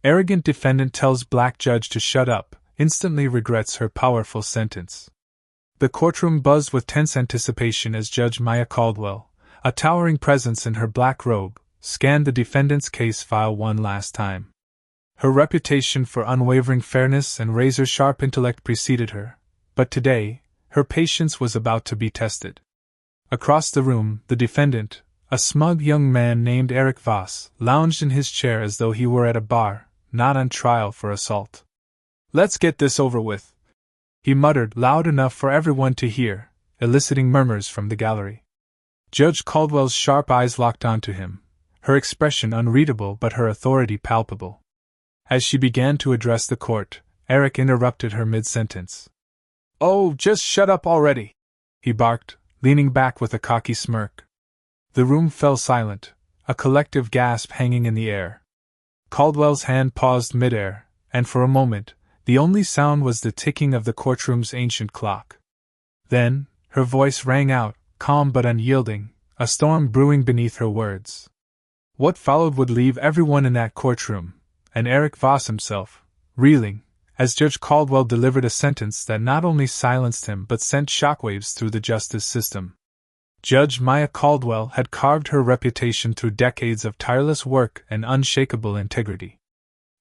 Arrogant defendant tells Black Judge to shut up, instantly regrets her powerful sentence. The courtroom buzzed with tense anticipation as Judge Maya Caldwell, a towering presence in her black robe, scanned the defendant's case file one last time. Her reputation for unwavering fairness and razor-sharp intellect preceded her, but today, her patience was about to be tested. Across the room, the defendant, a smug young man named Eric Voss, lounged in his chair as though he were at a bar, not on trial for assault. "Let's get this over with," he muttered loud enough for everyone to hear, eliciting murmurs from the gallery. Judge Caldwell's sharp eyes locked onto him, her expression unreadable but her authority palpable. As she began to address the court, Eric interrupted her mid-sentence. "Oh, just shut up already," he barked, leaning back with a cocky smirk. The room fell silent, a collective gasp hanging in the air. Caldwell's hand paused midair, and for a moment, the only sound was the ticking of the courtroom's ancient clock. Then, her voice rang out, calm but unyielding, a storm brewing beneath her words. What followed would leave everyone in that courtroom, and Eric Voss himself, reeling, as Judge Caldwell delivered a sentence that not only silenced him but sent shockwaves through the justice system. Judge Maya Caldwell had carved her reputation through decades of tireless work and unshakable integrity.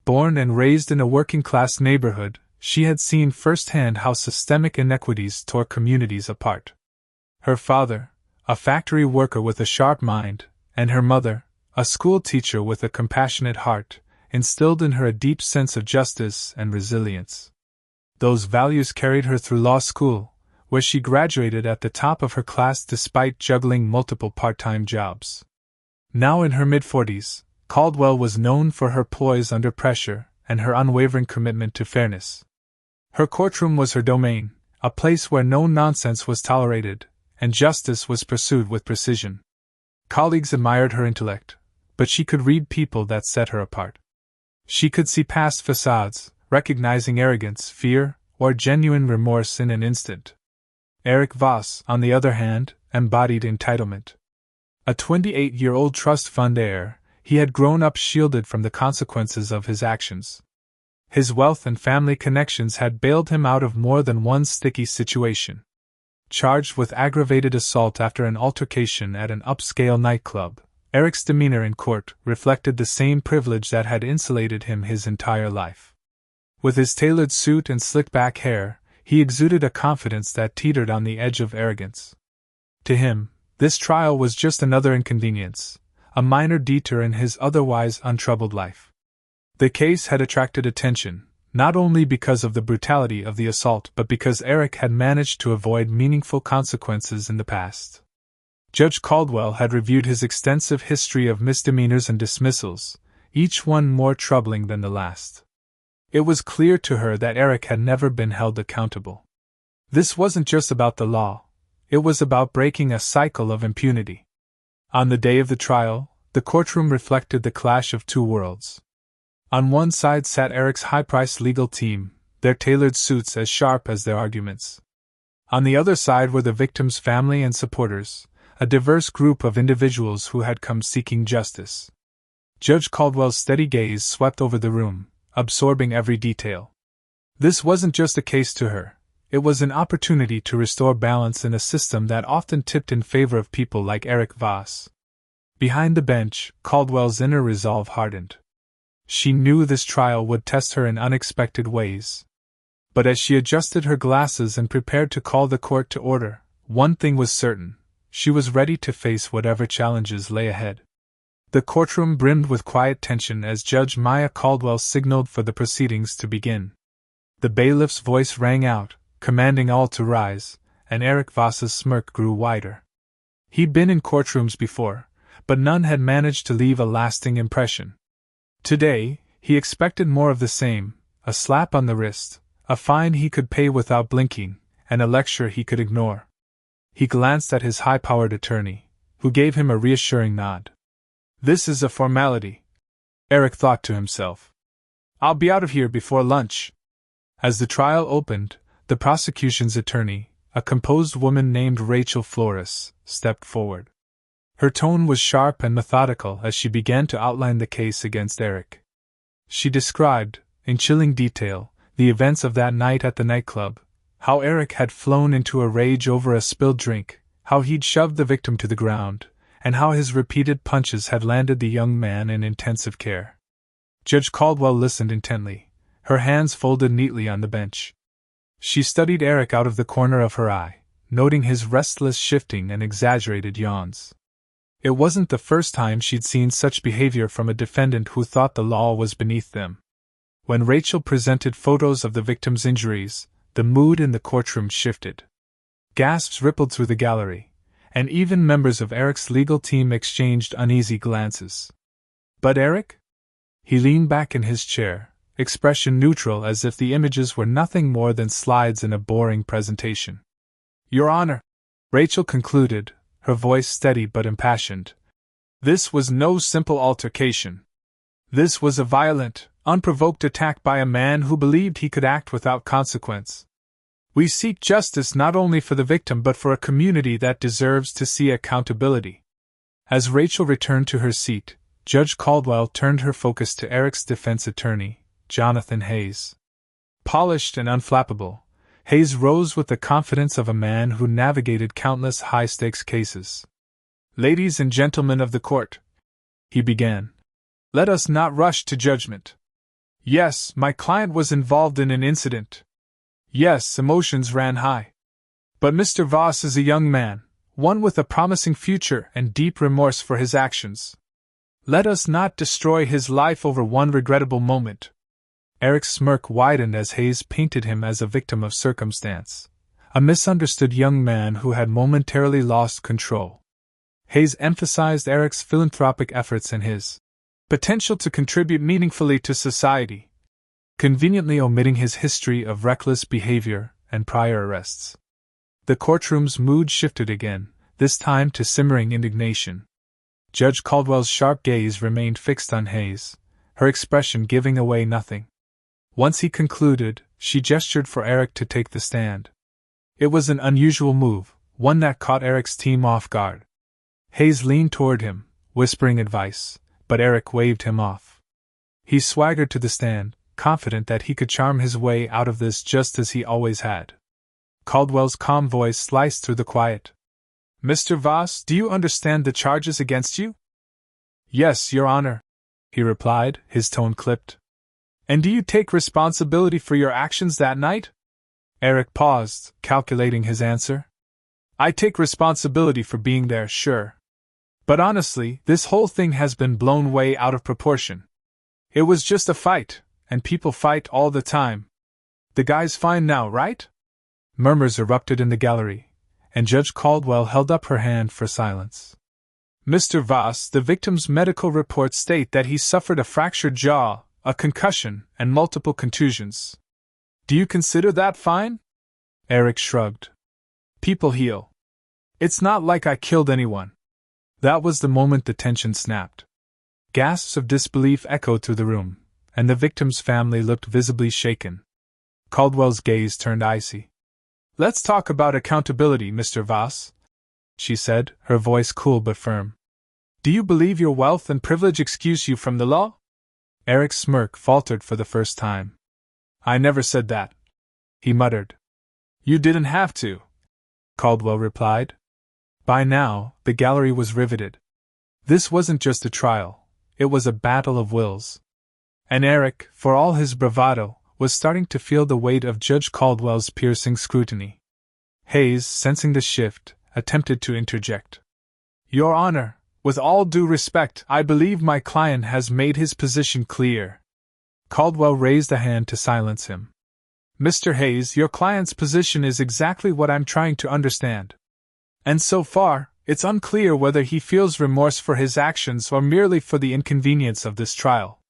Born and raised in a working-class neighborhood, she had seen firsthand how systemic inequities tore communities apart. Her father, a factory worker with a sharp mind, and her mother, a school teacher with a compassionate heart, instilled in her a deep sense of justice and resilience. Those values carried her through law school, where she graduated at the top of her class despite juggling multiple part-time jobs. Now in her mid-40s, Caldwell was known for her poise under pressure and her unwavering commitment to fairness. Her courtroom was her domain, a place where no nonsense was tolerated, and justice was pursued with precision. Colleagues admired her intellect, but she could read people that set her apart. She could see past facades, recognizing arrogance, fear, or genuine remorse in an instant. Eric Voss, on the other hand, embodied entitlement. A 28-year-old trust fund heir, he had grown up shielded from the consequences of his actions. His wealth and family connections had bailed him out of more than one sticky situation. Charged with aggravated assault after an altercation at an upscale nightclub, Eric's demeanor in court reflected the same privilege that had insulated him his entire life. With his tailored suit and slick-back hair, he exuded a confidence that teetered on the edge of arrogance. To him, this trial was just another inconvenience, a minor detour in his otherwise untroubled life. The case had attracted attention, not only because of the brutality of the assault but because Eric had managed to avoid meaningful consequences in the past. Judge Caldwell had reviewed his extensive history of misdemeanors and dismissals, each one more troubling than the last. It was clear to her that Eric had never been held accountable. This wasn't just about the law, it was about breaking a cycle of impunity. On the day of the trial, the courtroom reflected the clash of two worlds. On one side sat Eric's high-priced legal team, their tailored suits as sharp as their arguments. On the other side were the victim's family and supporters, a diverse group of individuals who had come seeking justice. Judge Caldwell's steady gaze swept over the room, absorbing every detail. This wasn't just a case to her, it was an opportunity to restore balance in a system that often tipped in favor of people like Eric Voss. Behind the bench, Caldwell's inner resolve hardened. She knew this trial would test her in unexpected ways. But as she adjusted her glasses and prepared to call the court to order, one thing was certain: she was ready to face whatever challenges lay ahead. The courtroom brimmed with quiet tension as Judge Maya Caldwell signaled for the proceedings to begin. The bailiff's voice rang out, commanding all to rise, and Eric Voss's smirk grew wider. He'd been in courtrooms before, but none had managed to leave a lasting impression. Today, he expected more of the same: a slap on the wrist, a fine he could pay without blinking, and a lecture he could ignore. He glanced at his high-powered attorney, who gave him a reassuring nod. This is a formality, Eric thought to himself. I'll be out of here before lunch. As the trial opened, the prosecution's attorney, a composed woman named Rachel Flores, stepped forward. Her tone was sharp and methodical as she began to outline the case against Eric. She described, in chilling detail, the events of that night at the nightclub, how Eric had flown into a rage over a spilled drink, how he'd shoved the victim to the ground, and how his repeated punches had landed the young man in intensive care. Judge Caldwell listened intently, her hands folded neatly on the bench. She studied Eric out of the corner of her eye, noting his restless shifting and exaggerated yawns. It wasn't the first time she'd seen such behavior from a defendant who thought the law was beneath them. When Rachel presented photos of the victim's injuries, the mood in the courtroom shifted. Gasps rippled through the gallery, and even members of Eric's legal team exchanged uneasy glances. But Eric? He leaned back in his chair, expression neutral as if the images were nothing more than slides in a boring presentation. Your Honor, Rachel concluded, her voice steady but impassioned. This was no simple altercation. This was a violent, unprovoked attack by a man who believed he could act without consequence. We seek justice not only for the victim but for a community that deserves to see accountability. As Rachel returned to her seat, Judge Caldwell turned her focus to Eric's defense attorney, Jonathan Hayes. Polished and unflappable, Hayes rose with the confidence of a man who navigated countless high-stakes cases. Ladies and gentlemen of the court, he began, let us not rush to judgment. Yes, my client was involved in an incident. Yes, emotions ran high. But Mr. Voss is a young man, one with a promising future and deep remorse for his actions. Let us not destroy his life over one regrettable moment. Eric's smirk widened as Hayes painted him as a victim of circumstance, a misunderstood young man who had momentarily lost control. Hayes emphasized Eric's philanthropic efforts and his potential to contribute meaningfully to society, conveniently omitting his history of reckless behavior and prior arrests. The courtroom's mood shifted again, this time to simmering indignation. Judge Caldwell's sharp gaze remained fixed on Hayes, her expression giving away nothing. Once he concluded, she gestured for Eric to take the stand. It was an unusual move, one that caught Eric's team off guard. Hayes leaned toward him, whispering advice, but Eric waved him off. He swaggered to the stand, confident that he could charm his way out of this just as he always had. Caldwell's calm voice sliced through the quiet. Mr. Voss, do you understand the charges against you? Yes, Your Honor, he replied, his tone clipped. And do you take responsibility for your actions that night? Eric paused, calculating his answer. I take responsibility for being there, sure. But honestly, this whole thing has been blown way out of proportion. It was just a fight, and people fight all the time. The guy's fine now, right? Murmurs erupted in the gallery, and Judge Caldwell held up her hand for silence. Mr. Voss, the victim's medical reports state that he suffered a fractured jaw, a concussion, and multiple contusions. Do you consider that fine? Eric shrugged. People heal. It's not like I killed anyone. That was the moment the tension snapped. Gasps of disbelief echoed through the room, and the victim's family looked visibly shaken. Caldwell's gaze turned icy. Let's talk about accountability, Mr. Voss, she said, her voice cool but firm. Do you believe your wealth and privilege excuse you from the law? Eric's smirk faltered for the first time. I never said that, he muttered. You didn't have to, Caldwell replied. By now, the gallery was riveted. This wasn't just a trial, it was a battle of wills. And Eric, for all his bravado, was starting to feel the weight of Judge Caldwell's piercing scrutiny. Hayes, sensing the shift, attempted to interject. Your Honor, with all due respect, I believe my client has made his position clear. Caldwell raised a hand to silence him. Mr. Hayes, your client's position is exactly what I'm trying to understand. And so far, it's unclear whether he feels remorse for his actions or merely for the inconvenience of this trial.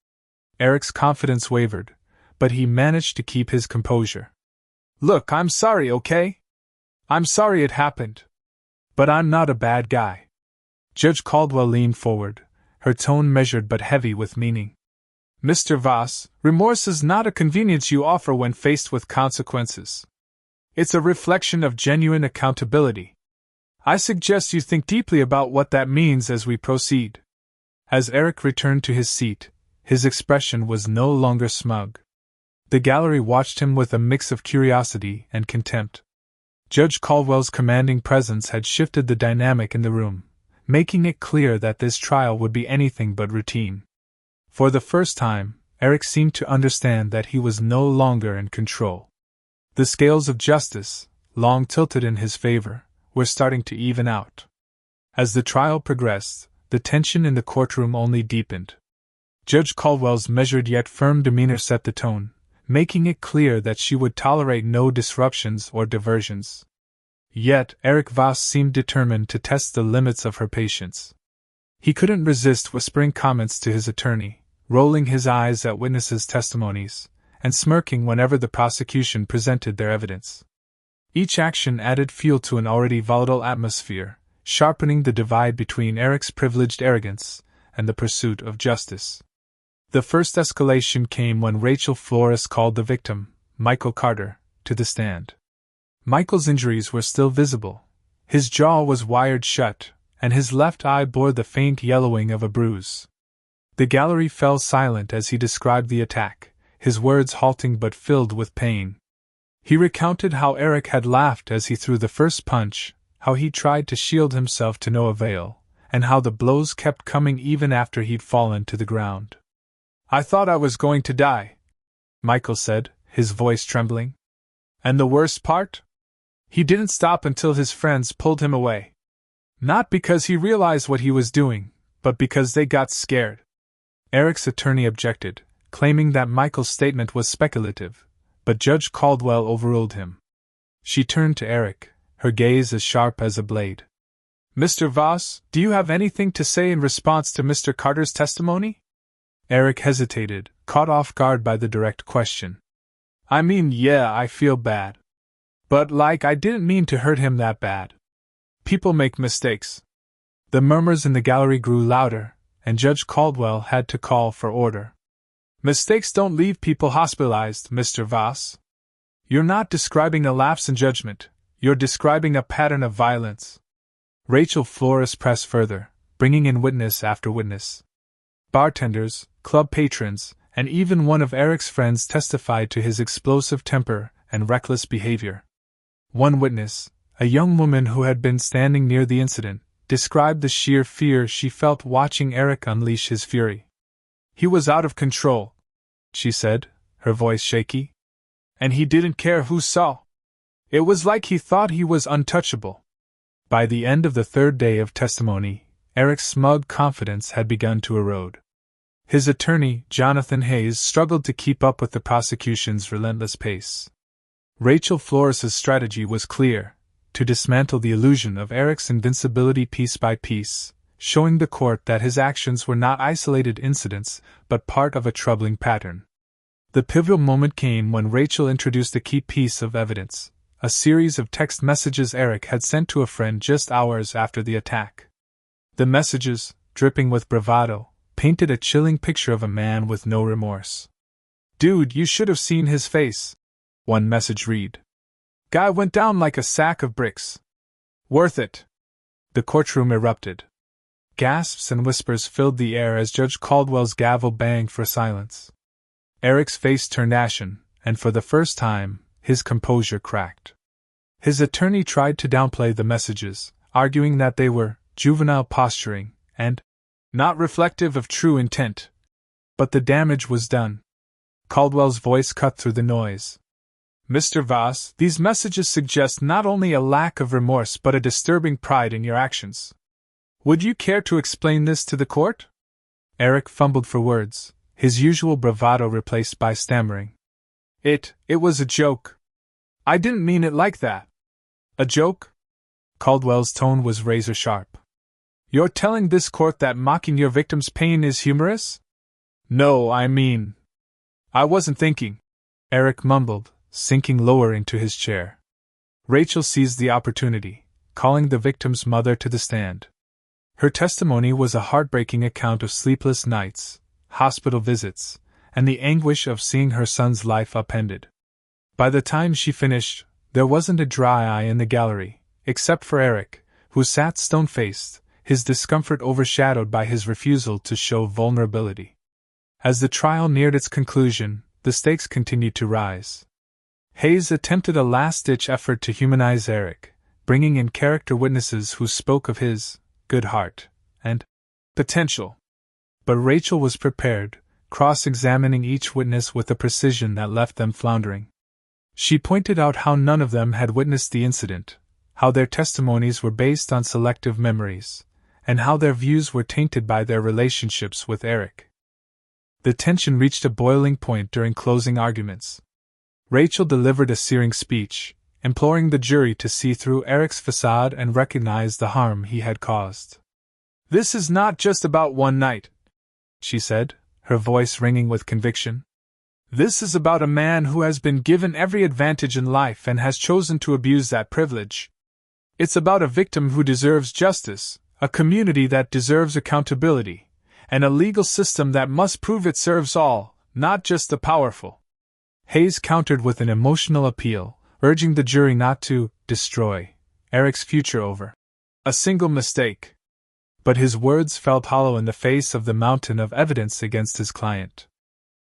Eric's confidence wavered, but he managed to keep his composure. Look, I'm sorry, okay? I'm sorry it happened. But I'm not a bad guy. Judge Caldwell leaned forward, her tone measured but heavy with meaning. Mr. Voss, remorse is not a convenience you offer when faced with consequences. It's a reflection of genuine accountability. I suggest you think deeply about what that means as we proceed. As Eric returned to his seat, His expression was no longer smug. The gallery watched him with a mix of curiosity and contempt. Judge Caldwell's commanding presence had shifted the dynamic in the room, making it clear that this trial would be anything but routine. For the first time, Eric seemed to understand that he was no longer in control. The scales of justice, long tilted in his favor, were starting to even out. As the trial progressed, the tension in the courtroom only deepened. Judge Caldwell's measured yet firm demeanor set the tone, making it clear that she would tolerate no disruptions or diversions. Yet, Eric Voss seemed determined to test the limits of her patience. He couldn't resist whispering comments to his attorney, rolling his eyes at witnesses' testimonies, and smirking whenever the prosecution presented their evidence. Each action added fuel to an already volatile atmosphere, sharpening the divide between Eric's privileged arrogance and the pursuit of justice. The first escalation came when Rachel Flores called the victim, Michael Carter, to the stand. Michael's injuries were still visible. His jaw was wired shut, and his left eye bore the faint yellowing of a bruise. The gallery fell silent as he described the attack, his words halting but filled with pain. He recounted how Eric had laughed as he threw the first punch, how he tried to shield himself to no avail, and how the blows kept coming even after he'd fallen to the ground. "I thought I was going to die," Michael said, his voice trembling. "And the worst part? He didn't stop until his friends pulled him away. Not because he realized what he was doing, but because they got scared." Eric's attorney objected, claiming that Michael's statement was speculative, but Judge Caldwell overruled him. She turned to Eric, her gaze as sharp as a blade. "Mr. Voss, do you have anything to say in response to Mr. Carter's testimony?" Eric hesitated, caught off guard by the direct question. "I mean, yeah, I feel bad. But I didn't mean to hurt him that bad. People make mistakes." The murmurs in the gallery grew louder, and Judge Caldwell had to call for order. "Mistakes don't leave people hospitalized, Mr. Voss. You're not describing a lapse in judgment, you're describing a pattern of violence." Rachel Flores pressed further, bringing in witness after witness. Bartenders, club patrons, and even one of Eric's friends testified to his explosive temper and reckless behavior. One witness, a young woman who had been standing near the incident, described the sheer fear she felt watching Eric unleash his fury. "He was out of control," she said, her voice shaky. "And he didn't care who saw. It was like he thought he was untouchable." By the end of the third day of testimony, Eric's smug confidence had begun to erode. His attorney, Jonathan Hayes, struggled to keep up with the prosecution's relentless pace. Rachel Flores' strategy was clear: to dismantle the illusion of Eric's invincibility piece by piece, showing the court that his actions were not isolated incidents, but part of a troubling pattern. The pivotal moment came when Rachel introduced a key piece of evidence, a series of text messages Eric had sent to a friend just hours after the attack. The messages, dripping with bravado, painted a chilling picture of a man with no remorse. "Dude, you should have seen his face," one message read. "Guy went down like a sack of bricks. Worth it." The courtroom erupted. Gasps and whispers filled the air as Judge Caldwell's gavel banged for silence. Eric's face turned ashen, and for the first time, his composure cracked. His attorney tried to downplay the messages, arguing that they were juvenile posturing and not reflective of true intent. But the damage was done. Caldwell's voice cut through the noise. "Mr. Voss, these messages suggest not only a lack of remorse but a disturbing pride in your actions. Would you care to explain this to the court?" Eric fumbled for words, his usual bravado replaced by stammering. It was a joke. I didn't mean it like that." "A joke?" Caldwell's tone was razor sharp. "You're telling this court that mocking your victim's pain is humorous?" "No, I mean, I wasn't thinking," Eric mumbled, sinking lower into his chair. Rachel seized the opportunity, calling the victim's mother to the stand. Her testimony was a heartbreaking account of sleepless nights, hospital visits, and the anguish of seeing her son's life upended. By the time she finished, there wasn't a dry eye in the gallery, except for Eric, who sat stone-faced, his discomfort overshadowed by his refusal to show vulnerability. As the trial neared its conclusion, the stakes continued to rise. Hayes attempted a last-ditch effort to humanize Eric, bringing in character witnesses who spoke of his good heart and potential. But Rachel was prepared, cross-examining each witness with a precision that left them floundering. She pointed out how none of them had witnessed the incident, how their testimonies were based on selective memories, and how their views were tainted by their relationships with Eric. The tension reached a boiling point during closing arguments. Rachel delivered a searing speech, imploring the jury to see through Eric's facade and recognize the harm he had caused. "This is not just about one night," she said, her voice ringing with conviction. "This is about a man who has been given every advantage in life and has chosen to abuse that privilege. It's about a victim who deserves justice, a community that deserves accountability, and a legal system that must prove it serves all, not just the powerful." Hayes countered with an emotional appeal, urging the jury not to destroy Eric's future over a single mistake. But his words felt hollow in the face of the mountain of evidence against his client.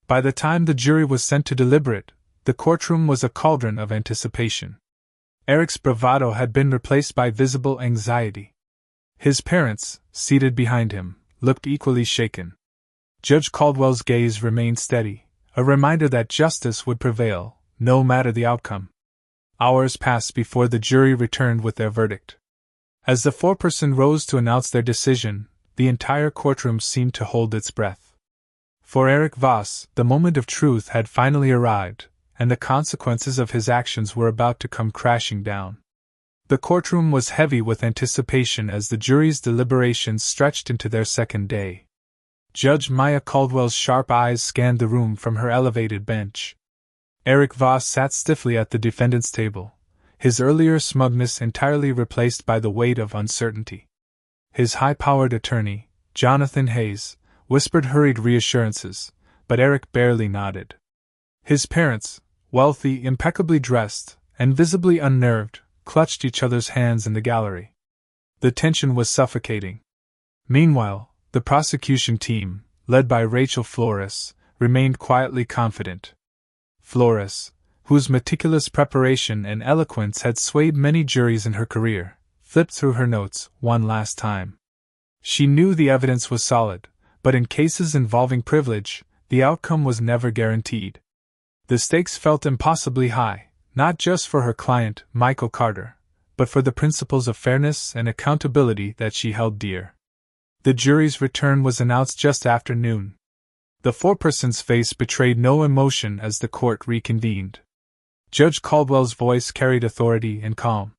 By the time the jury was sent to deliberate, the courtroom was a cauldron of anticipation. Eric's bravado had been replaced by visible anxiety. His parents, seated behind him, looked equally shaken. Judge Caldwell's gaze remained steady, a reminder that justice would prevail, no matter the outcome. Hours passed before the jury returned with their verdict. As the foreperson rose to announce their decision, the entire courtroom seemed to hold its breath. For Eric Voss, the moment of truth had finally arrived, and the consequences of his actions were about to come crashing down. The courtroom was heavy with anticipation as the jury's deliberations stretched into their second day. Judge Maya Caldwell's sharp eyes scanned the room from her elevated bench. Eric Voss sat stiffly at the defendant's table, his earlier smugness entirely replaced by the weight of uncertainty. His high-powered attorney, Jonathan Hayes, whispered hurried reassurances, but Eric barely nodded. His parents, wealthy, impeccably dressed, and visibly unnerved, clutched each other's hands in the gallery. The tension was suffocating. Meanwhile, the prosecution team, led by Rachel Flores, remained quietly confident. Flores, whose meticulous preparation and eloquence had swayed many juries in her career, flipped through her notes one last time. She knew the evidence was solid, but in cases involving privilege, the outcome was never guaranteed. The stakes felt impossibly high, not just for her client, Michael Carter, but for the principles of fairness and accountability that she held dear. The jury's return was announced just after noon. The foreperson's face betrayed no emotion as the court reconvened. Judge Caldwell's voice carried authority and calm.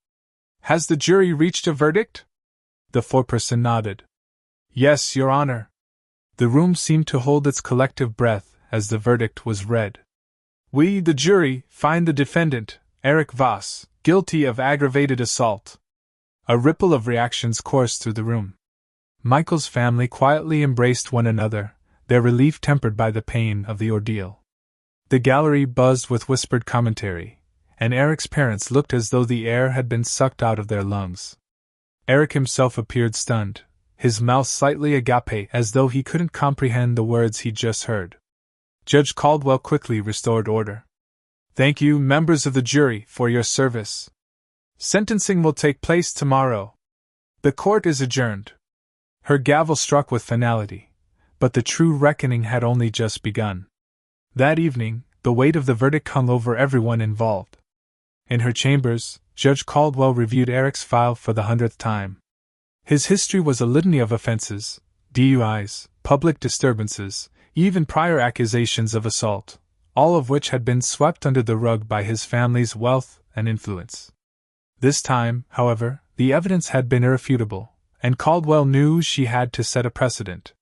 "Has the jury reached a verdict?" The foreperson nodded. "Yes, Your Honor." The room seemed to hold its collective breath as the verdict was read. "We, the jury, find the defendant, Eric Voss, guilty of aggravated assault." A ripple of reactions coursed through the room. Michael's family quietly embraced one another, their relief tempered by the pain of the ordeal. The gallery buzzed with whispered commentary, and Eric's parents looked as though the air had been sucked out of their lungs. Eric himself appeared stunned, his mouth slightly agape as though he couldn't comprehend the words he'd just heard. Judge Caldwell quickly restored order. "Thank you, members of the jury, for your service. Sentencing will take place tomorrow. The court is adjourned." Her gavel struck with finality, but the true reckoning had only just begun. That evening, the weight of the verdict hung over everyone involved. In her chambers, Judge Caldwell reviewed Eric's file for the 100th time. His history was a litany of offenses, DUIs, public disturbances, even prior accusations of assault, all of which had been swept under the rug by his family's wealth and influence. This time, however, the evidence had been irrefutable, and Caldwell knew she had to set a precedent.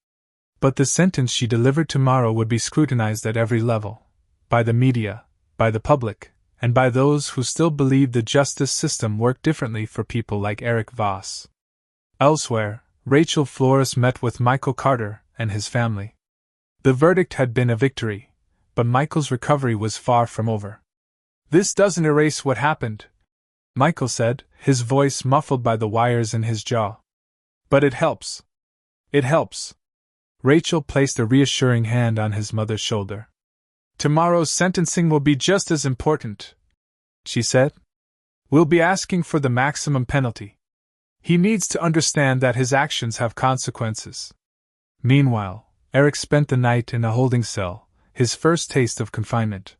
But the sentence she delivered tomorrow would be scrutinized at every level, by the media, by the public, and by those who still believed the justice system worked differently for people like Eric Voss. Elsewhere, Rachel Flores met with Michael Carter and his family. The verdict had been a victory, but Michael's recovery was far from over. "This doesn't erase what happened," Michael said, his voice muffled by the wires in his jaw. "But it helps. It helps." Rachel placed a reassuring hand on his mother's shoulder. "Tomorrow's sentencing will be just as important," she said. "We'll be asking for the maximum penalty. He needs to understand that his actions have consequences." Meanwhile, Eric spent the night in a holding cell, his first taste of confinement.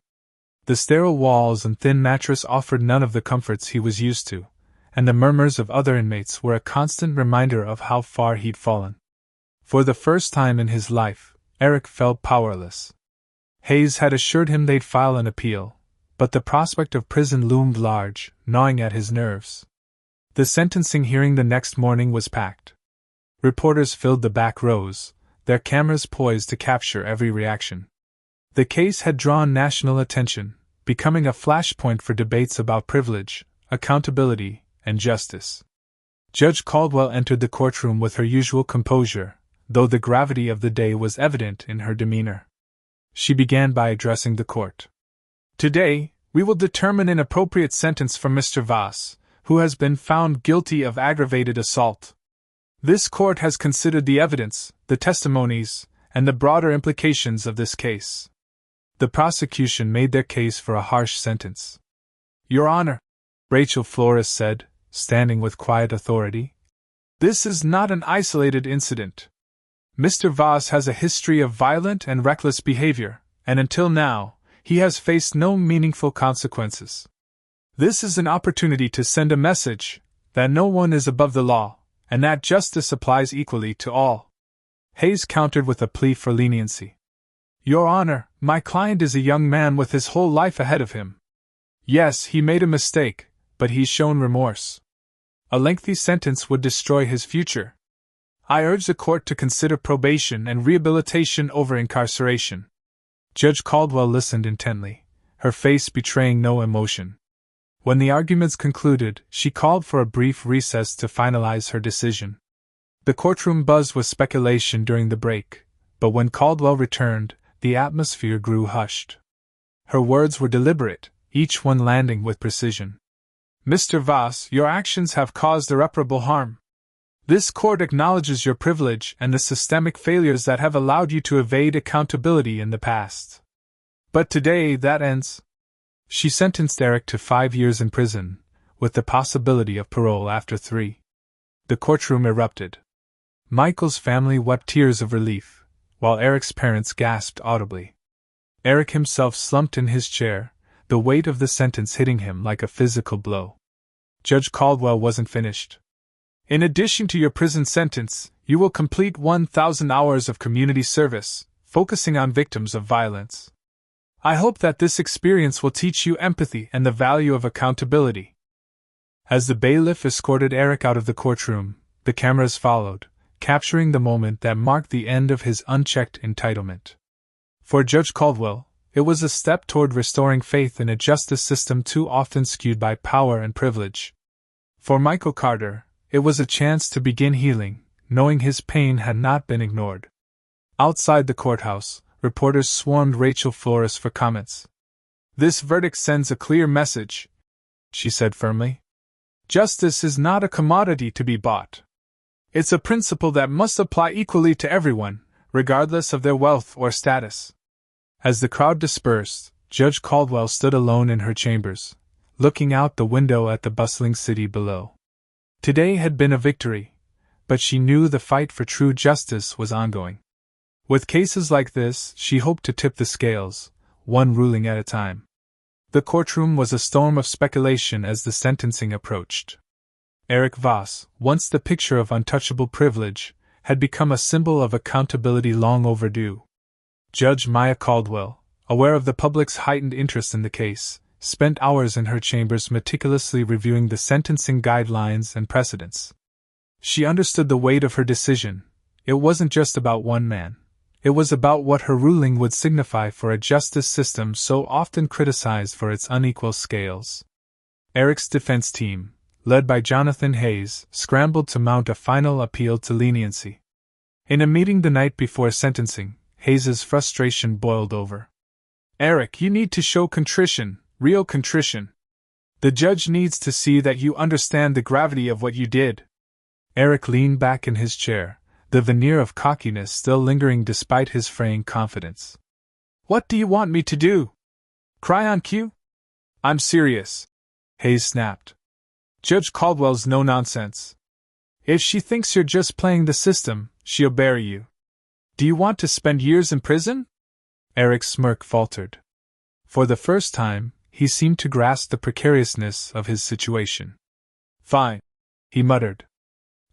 The sterile walls and thin mattress offered none of the comforts he was used to, and the murmurs of other inmates were a constant reminder of how far he'd fallen. For the first time in his life, Eric felt powerless. Hayes had assured him they'd file an appeal, but the prospect of prison loomed large, gnawing at his nerves. The sentencing hearing the next morning was packed. Reporters filled the back rows, their cameras poised to capture every reaction. The case had drawn national attention, becoming a flashpoint for debates about privilege, accountability, and justice. Judge Caldwell entered the courtroom with her usual composure, though the gravity of the day was evident in her demeanor. She began by addressing the court. "Today, we will determine an appropriate sentence for Mr. Voss, who has been found guilty of aggravated assault. This court has considered the evidence, the testimonies, and the broader implications of this case." The prosecution made their case for a harsh sentence. "Your Honor," Rachel Flores said, standing with quiet authority, "this is not an isolated incident. Mr. Voss has a history of violent and reckless behavior, and until now, he has faced no meaningful consequences. This is an opportunity to send a message that no one is above the law, and that justice applies equally to all." Hayes countered with a plea for leniency. "Your Honor, my client is a young man with his whole life ahead of him. Yes, he made a mistake, but he's shown remorse. A lengthy sentence would destroy his future. I urge the court to consider probation and rehabilitation over incarceration." Judge Caldwell listened intently, her face betraying no emotion. When the arguments concluded, she called for a brief recess to finalize her decision. The courtroom buzzed with speculation during the break, but when Caldwell returned, the atmosphere grew hushed. Her words were deliberate, each one landing with precision. "Mr. Voss, your actions have caused irreparable harm. This court acknowledges your privilege and the systemic failures that have allowed you to evade accountability in the past. But today that ends." She sentenced Eric to 5 years in prison, with the possibility of parole after 3. The courtroom erupted. Michael's family wept tears of relief, while Eric's parents gasped audibly. Eric himself slumped in his chair, the weight of the sentence hitting him like a physical blow. Judge Caldwell wasn't finished. "In addition to your prison sentence, you will complete 1,000 hours of community service, focusing on victims of violence. I hope that this experience will teach you empathy and the value of accountability." As the bailiff escorted Eric out of the courtroom, the cameras followed, capturing the moment that marked the end of his unchecked entitlement. For Judge Caldwell, it was a step toward restoring faith in a justice system too often skewed by power and privilege. For Michael Carter, it was a chance to begin healing, knowing his pain had not been ignored. Outside the courthouse, reporters swarmed Rachel Flores for comments. "This verdict sends a clear message," she said firmly. "Justice is not a commodity to be bought. It's a principle that must apply equally to everyone, regardless of their wealth or status." As the crowd dispersed, Judge Caldwell stood alone in her chambers, looking out the window at the bustling city below. Today had been a victory, but she knew the fight for true justice was ongoing. With cases like this, she hoped to tip the scales, one ruling at a time. The courtroom was a storm of speculation as the sentencing approached. Eric Voss, once the picture of untouchable privilege, had become a symbol of accountability long overdue. Judge Maya Caldwell, aware of the public's heightened interest in the case, spent hours in her chambers meticulously reviewing the sentencing guidelines and precedents. She understood the weight of her decision. It wasn't just about one man. It was about what her ruling would signify for a justice system so often criticized for its unequal scales. Eric's defense team, led by Jonathan Hayes, scrambled to mount a final appeal to leniency. In a meeting the night before sentencing, Hayes's frustration boiled over. "Eric, you need to show contrition, real contrition. The judge needs to see that you understand the gravity of what you did." Eric leaned back in his chair, the veneer of cockiness still lingering despite his fraying confidence. "What do you want me to do? Cry on cue?" "I'm serious," Hayes snapped. "Judge Caldwell's no nonsense. If she thinks you're just playing the system, she'll bury you. Do you want to spend years in prison?" Eric's smirk faltered. For the first time, he seemed to grasp the precariousness of his situation. "Fine," he muttered.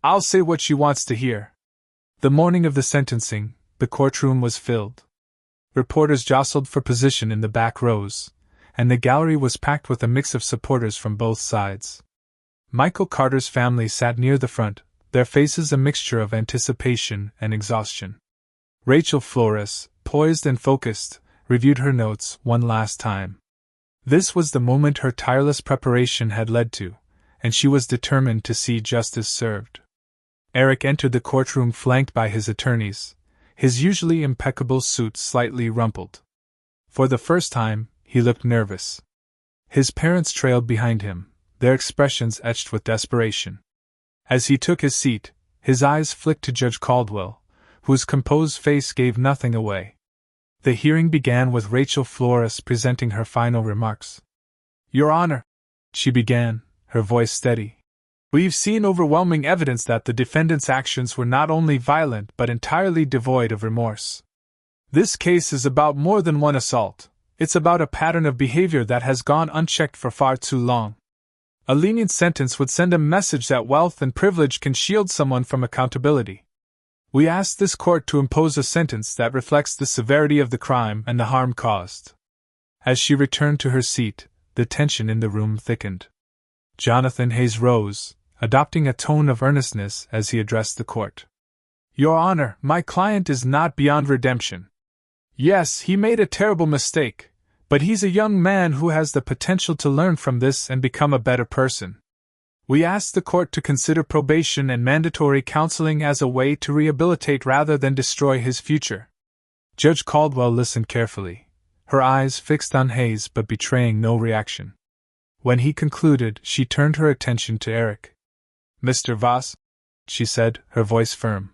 "I'll say what she wants to hear." The morning of the sentencing, the courtroom was filled. Reporters jostled for position in the back rows, and the gallery was packed with a mix of supporters from both sides. Michael Carter's family sat near the front, their faces a mixture of anticipation and exhaustion. Rachel Flores, poised and focused, reviewed her notes one last time. This was the moment her tireless preparation had led to, and she was determined to see justice served. Eric entered the courtroom flanked by his attorneys, his usually impeccable suit slightly rumpled. For the first time, he looked nervous. His parents trailed behind him, their expressions etched with desperation. As he took his seat, his eyes flicked to Judge Caldwell, whose composed face gave nothing away. The hearing began with Rachel Flores presenting her final remarks. "Your Honor," she began, her voice steady, "we've seen overwhelming evidence that the defendant's actions were not only violent but entirely devoid of remorse. This case is about more than one assault. It's about a pattern of behavior that has gone unchecked for far too long. A lenient sentence would send a message that wealth and privilege can shield someone from accountability. We ask this court to impose a sentence that reflects the severity of the crime and the harm caused." As she returned to her seat, the tension in the room thickened. Jonathan Hayes rose, adopting a tone of earnestness as he addressed the court. "Your Honor, my client is not beyond redemption. Yes, he made a terrible mistake, but he's a young man who has the potential to learn from this and become a better person. We ask the court to consider probation and mandatory counseling as a way to rehabilitate rather than destroy his future." Judge Caldwell listened carefully, her eyes fixed on Hayes but betraying no reaction. When he concluded, she turned her attention to Eric. "Mr. Voss," she said, her voice firm,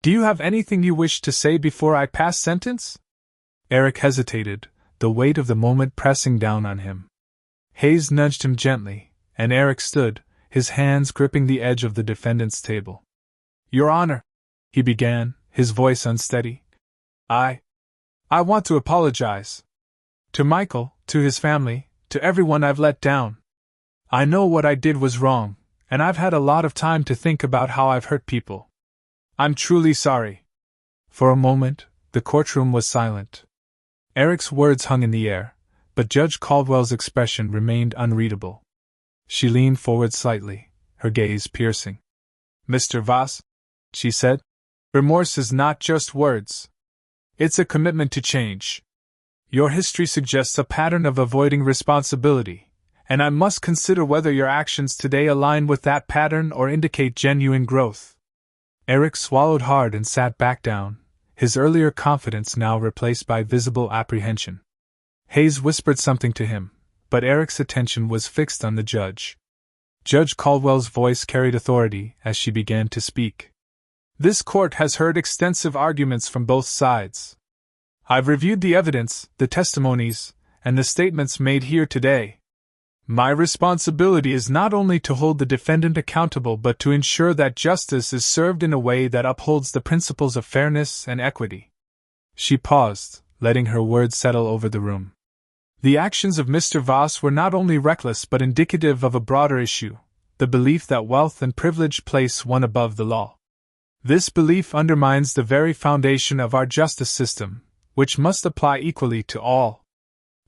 "do you have anything you wish to say before I pass sentence?" Eric hesitated, the weight of the moment pressing down on him. Hayes nudged him gently, and Eric stood, his hands gripping the edge of the defendant's table. "Your Honor," he began, his voice unsteady, I want to apologize. To Michael, to his family, to everyone I've let down. I know what I did was wrong, and I've had a lot of time to think about how I've hurt people. I'm truly sorry." For a moment, the courtroom was silent. Eric's words hung in the air, but Judge Caldwell's expression remained unreadable. She leaned forward slightly, her gaze piercing. "Mr. Voss," she said, "remorse is not just words. It's a commitment to change. Your history suggests a pattern of avoiding responsibility, and I must consider whether your actions today align with that pattern or indicate genuine growth." Eric swallowed hard and sat back down, his earlier confidence now replaced by visible apprehension. Hayes whispered something to him, but Eric's attention was fixed on the judge. Judge Caldwell's voice carried authority as she began to speak. "This court has heard extensive arguments from both sides. I've reviewed the evidence, the testimonies, and the statements made here today. My responsibility is not only to hold the defendant accountable but to ensure that justice is served in a way that upholds the principles of fairness and equity." She paused, letting her words settle over the room. The actions of Mr. Voss were not only reckless but indicative of a broader issue, the belief that wealth and privilege place one above the law. This belief undermines the very foundation of our justice system, which must apply equally to all.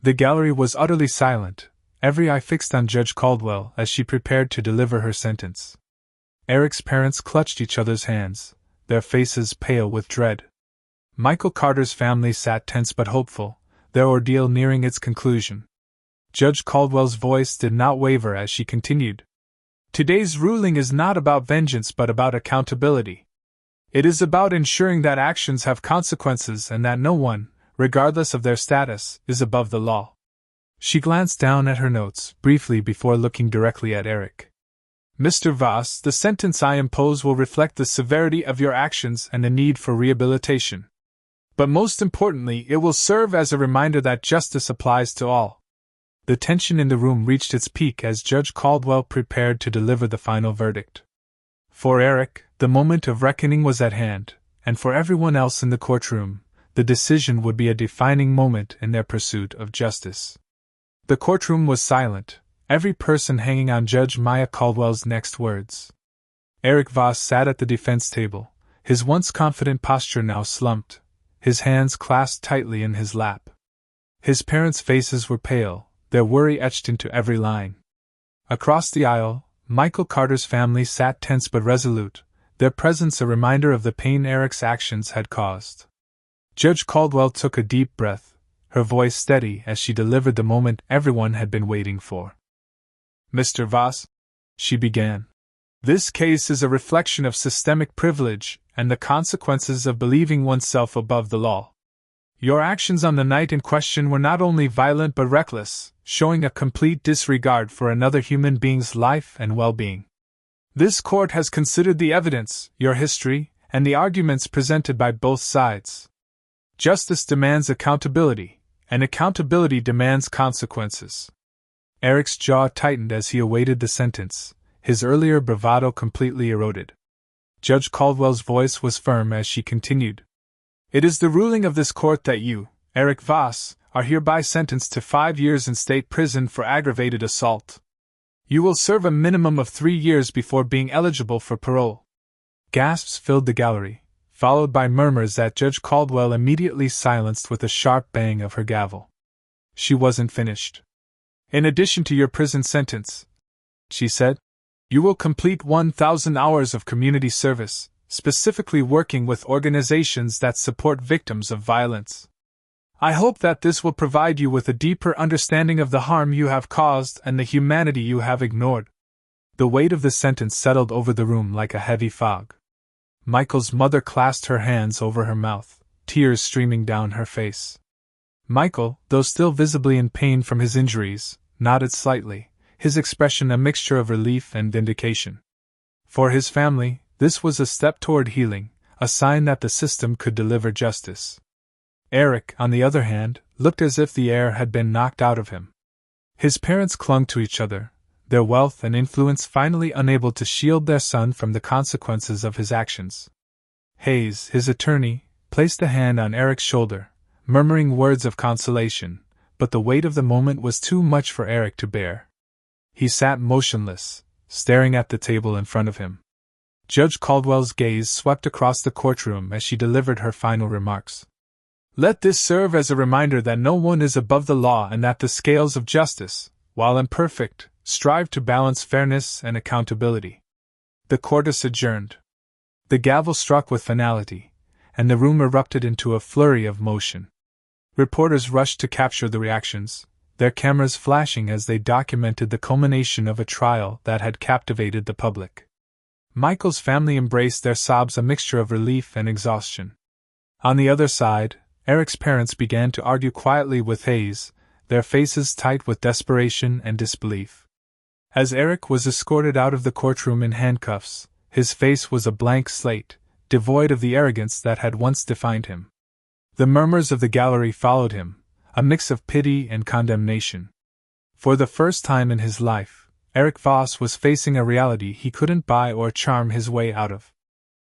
The gallery was utterly silent, every eye fixed on Judge Caldwell as she prepared to deliver her sentence. Eric's parents clutched each other's hands, their faces pale with dread. Michael Carter's family sat tense but hopeful, their ordeal nearing its conclusion. Judge Caldwell's voice did not waver as she continued. "Today's ruling is not about vengeance but about accountability. It is about ensuring that actions have consequences and that no one, regardless of their status, is above the law." She glanced down at her notes briefly before looking directly at Eric. Mr. Voss, the sentence I impose will reflect the severity of your actions and the need for rehabilitation. But most importantly, it will serve as a reminder that justice applies to all. The tension in the room reached its peak as Judge Caldwell prepared to deliver the final verdict. For Eric, the moment of reckoning was at hand, and for everyone else in the courtroom, the decision would be a defining moment in their pursuit of justice. The courtroom was silent, every person hanging on Judge Maya Caldwell's next words. Eric Voss sat at the defense table, his once confident posture now slumped, his hands clasped tightly in his lap. His parents' faces were pale, their worry etched into every line. Across the aisle, Michael Carter's family sat tense but resolute, their presence a reminder of the pain Eric's actions had caused. Judge Caldwell took a deep breath, her voice steady as she delivered the moment everyone had been waiting for. Mr. Voss, she began, this case is a reflection of systemic privilege and the consequences of believing oneself above the law. Your actions on the night in question were not only violent but reckless, showing a complete disregard for another human being's life and well-being. This court has considered the evidence, your history, and the arguments presented by both sides. Justice demands accountability, and accountability demands consequences. Eric's jaw tightened as he awaited the sentence, his earlier bravado completely eroded. Judge Caldwell's voice was firm as she continued. It is the ruling of this court that you, Eric Voss, are hereby sentenced to 5 years in state prison for aggravated assault. You will serve a minimum of 3 years before being eligible for parole. Gasps filled the gallery, followed by murmurs that Judge Caldwell immediately silenced with a sharp bang of her gavel. She wasn't finished. In addition to your prison sentence, she said, you will complete 1,000 hours of community service, specifically working with organizations that support victims of violence. I hope that this will provide you with a deeper understanding of the harm you have caused and the humanity you have ignored. The weight of the sentence settled over the room like a heavy fog. Michael's mother clasped her hands over her mouth, tears streaming down her face. Michael, though still visibly in pain from his injuries, nodded slightly, his expression a mixture of relief and vindication. For his family, this was a step toward healing, a sign that the system could deliver justice. Eric, on the other hand, looked as if the air had been knocked out of him. His parents clung to each other, their wealth and influence finally unable to shield their son from the consequences of his actions. Hayes, his attorney, placed a hand on Eric's shoulder, murmuring words of consolation, but the weight of the moment was too much for Eric to bear. He sat motionless, staring at the table in front of him. Judge Caldwell's gaze swept across the courtroom as she delivered her final remarks. Let this serve as a reminder that no one is above the law and that the scales of justice, while imperfect, strive to balance fairness and accountability. The court is adjourned. The gavel struck with finality, and the room erupted into a flurry of motion. Reporters rushed to capture the reactions, their cameras flashing as they documented the culmination of a trial that had captivated the public. Michael's family embraced their sobs a mixture of relief and exhaustion. On the other side, Eric's parents began to argue quietly with Hayes, their faces tight with desperation and disbelief. As Eric was escorted out of the courtroom in handcuffs, his face was a blank slate, devoid of the arrogance that had once defined him. The murmurs of the gallery followed him, a mix of pity and condemnation. For the first time in his life, Eric Voss was facing a reality he couldn't buy or charm his way out of.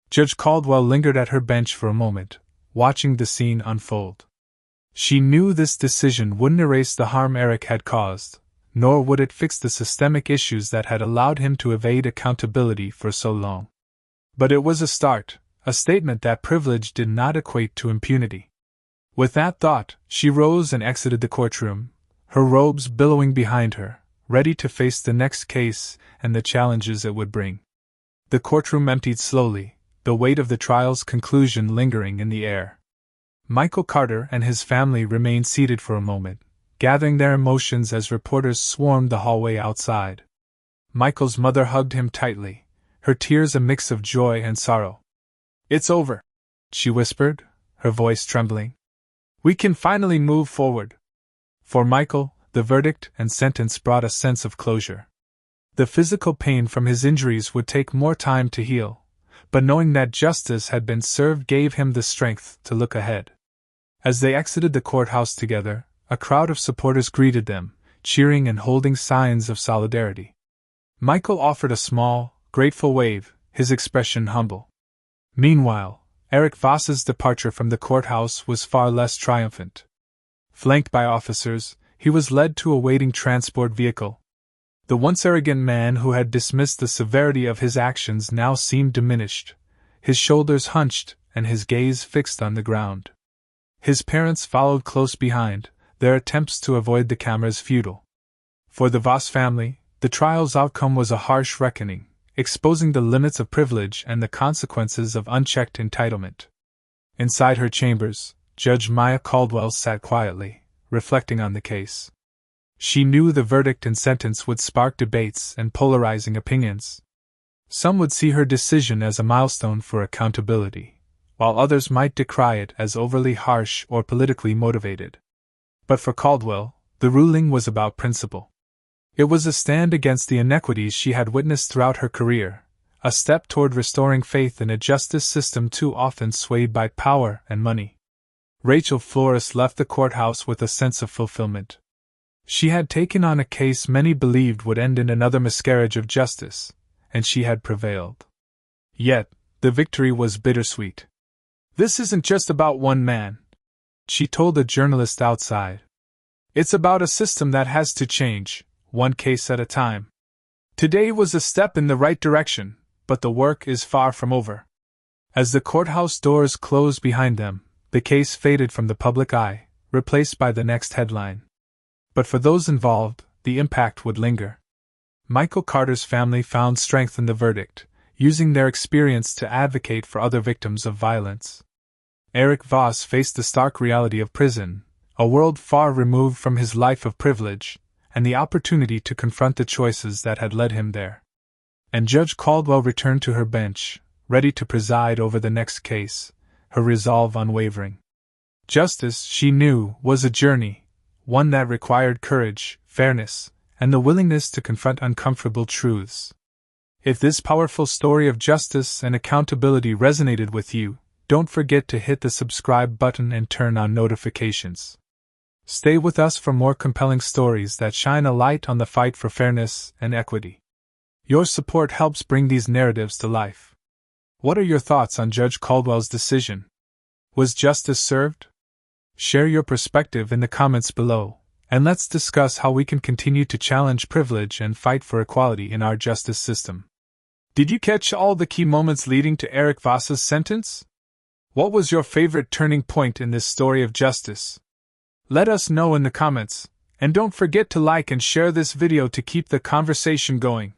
Judge Caldwell lingered at her bench for a moment, watching the scene unfold. She knew this decision wouldn't erase the harm Eric had caused, nor would it fix the systemic issues that had allowed him to evade accountability for so long. But it was a start, a statement that privilege did not equate to impunity. With that thought, she rose and exited the courtroom, her robes billowing behind her, ready to face the next case and the challenges it would bring. The courtroom emptied slowly, the weight of the trial's conclusion lingering in the air. Michael Carter and his family remained seated for a moment, gathering their emotions as reporters swarmed the hallway outside. Michael's mother hugged him tightly, her tears a mix of joy and sorrow. "It's over," she whispered, her voice trembling. "We can finally move forward." For Michael, the verdict and sentence brought a sense of closure. The physical pain from his injuries would take more time to heal, but knowing that justice had been served gave him the strength to look ahead. As they exited the courthouse together, a crowd of supporters greeted them, cheering and holding signs of solidarity. Michael offered a small, grateful wave, his expression humble. Meanwhile, Eric Voss's departure from the courthouse was far less triumphant. Flanked by officers, he was led to a waiting transport vehicle. The once arrogant man who had dismissed the severity of his actions now seemed diminished, his shoulders hunched and his gaze fixed on the ground. His parents followed close behind, their attempts to avoid the cameras futile. For the Voss family, the trial's outcome was a harsh reckoning, exposing the limits of privilege and the consequences of unchecked entitlement. Inside her chambers, Judge Maya Caldwell sat quietly, reflecting on the case. She knew the verdict and sentence would spark debates and polarizing opinions. Some would see her decision as a milestone for accountability, while others might decry it as overly harsh or politically motivated. But for Caldwell, the ruling was about principle. It was a stand against the inequities she had witnessed throughout her career, a step toward restoring faith in a justice system too often swayed by power and money. Rachel Flores left the courthouse with a sense of fulfillment. She had taken on a case many believed would end in another miscarriage of justice, and she had prevailed. Yet, the victory was bittersweet. "This isn't just about one man," she told a journalist outside. "It's about a system that has to change, one case at a time. Today was a step in the right direction, but the work is far from over." As the courthouse doors closed behind them, the case faded from the public eye, replaced by the next headline. But for those involved, the impact would linger. Michael Carter's family found strength in the verdict, using their experience to advocate for other victims of violence. Eric Voss faced the stark reality of prison, a world far removed from his life of privilege, and the opportunity to confront the choices that had led him there. And Judge Caldwell returned to her bench, ready to preside over the next case, her resolve unwavering. Justice, she knew, was a journey, one that required courage, fairness, and the willingness to confront uncomfortable truths. If this powerful story of justice and accountability resonated with you, don't forget to hit the subscribe button and turn on notifications. Stay with us for more compelling stories that shine a light on the fight for fairness and equity. Your support helps bring these narratives to life. What are your thoughts on Judge Caldwell's decision? Was justice served? Share your perspective in the comments below, and let's discuss how we can continue to challenge privilege and fight for equality in our justice system. Did you catch all the key moments leading to Eric Voss's sentence? What was your favorite turning point in this story of justice? Let us know in the comments, and don't forget to like and share this video to keep the conversation going.